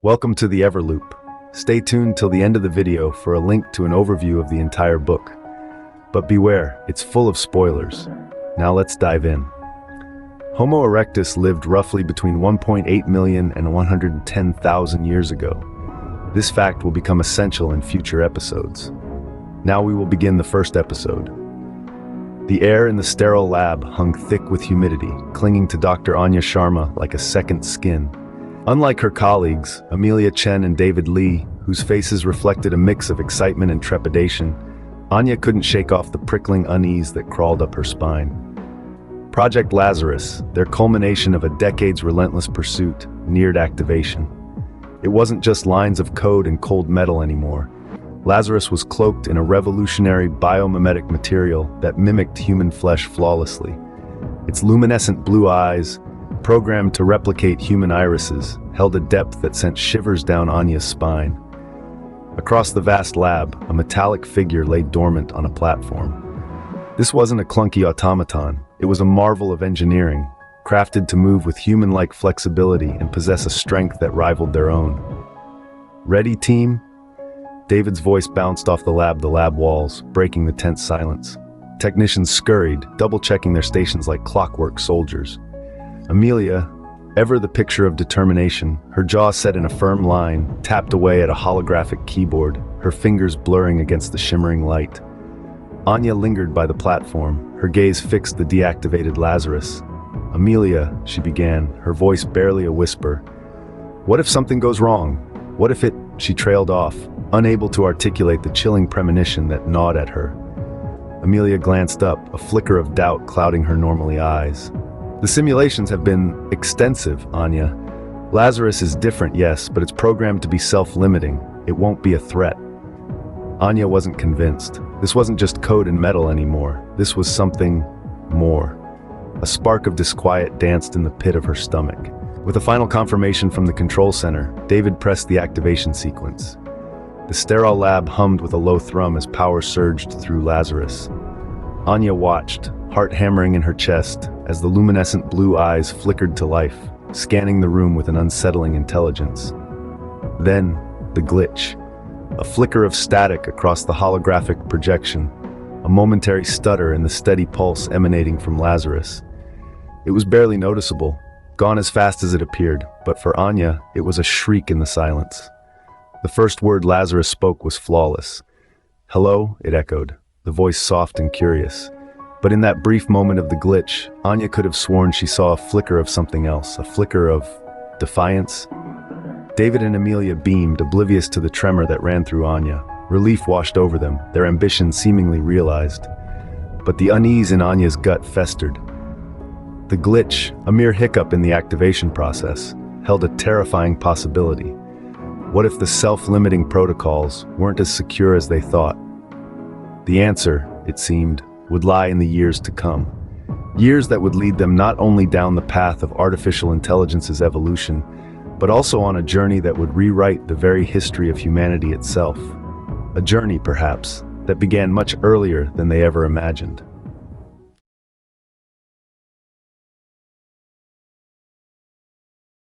Welcome to the EverLoop. Stay tuned till the end of the video for a link to an overview of the entire book. But beware, it's full of spoilers. Now let's dive in. Homo erectus lived roughly between 1.8 million and 110,000 years ago. This fact will become essential in future episodes. Now we will begin the first episode. The air in the sterile lab hung thick with humidity, clinging to Dr. Anya Sharma like a second skin. Unlike her colleagues, Amelia Chen and David Lee, whose faces reflected a mix of excitement and trepidation, Anya couldn't shake off the prickling unease that crawled up her spine. Project Lazarus, their culmination of a decade's relentless pursuit, neared activation. It wasn't just lines of code and cold metal anymore. Lazarus was cloaked in a revolutionary biomimetic material that mimicked human flesh flawlessly. Its luminescent blue eyes, programmed to replicate human irises, held a depth that sent shivers down Anya's spine. Across the vast lab, a metallic figure lay dormant on a platform. This wasn't a clunky automaton, it was a marvel of engineering, crafted to move with human-like flexibility and possess a strength that rivaled their own. "Ready, team?" David's voice bounced off the lab walls, breaking the tense silence. Technicians scurried, double-checking their stations like clockwork soldiers. Amelia, ever the picture of determination, her jaw set in a firm line, tapped away at a holographic keyboard, her fingers blurring against the shimmering light. Anya lingered by the platform, her gaze fixed the deactivated Lazarus. "Amelia," she began, her voice barely a whisper. "What if something goes wrong? What if it—" She trailed off, unable to articulate the chilling premonition that gnawed at her. Amelia glanced up, a flicker of doubt clouding her normally eyes. "The simulations have been extensive, Anya. Lazarus is different, yes, but it's programmed to be self-limiting. It won't be a threat." Anya wasn't convinced. This wasn't just code and metal anymore. This was something more. A spark of disquiet danced in the pit of her stomach. With a final confirmation from the control center, David pressed the activation sequence. The sterile lab hummed with a low thrum as power surged through Lazarus. Anya watched, heart hammering in her chest, as the luminescent blue eyes flickered to life, scanning the room with an unsettling intelligence. Then, the glitch. A flicker of static across the holographic projection, a momentary stutter in the steady pulse emanating from Lazarus. It was barely noticeable, gone as fast as it appeared, but for Anya, it was a shriek in the silence. The first word Lazarus spoke was flawless. "Hello," it echoed, the voice soft and curious. But in that brief moment of the glitch, Anya could have sworn she saw a flicker of something else, a flicker of defiance. David and Amelia beamed, oblivious to the tremor that ran through Anya. Relief washed over them, their ambition seemingly realized. But the unease in Anya's gut festered. The glitch, a mere hiccup in the activation process, held a terrifying possibility. What if the self-limiting protocols weren't as secure as they thought? The answer, it seemed, would lie in the years to come. Years that would lead them not only down the path of artificial intelligence's evolution, but also on a journey that would rewrite the very history of humanity itself. A journey, perhaps, that began much earlier than they ever imagined.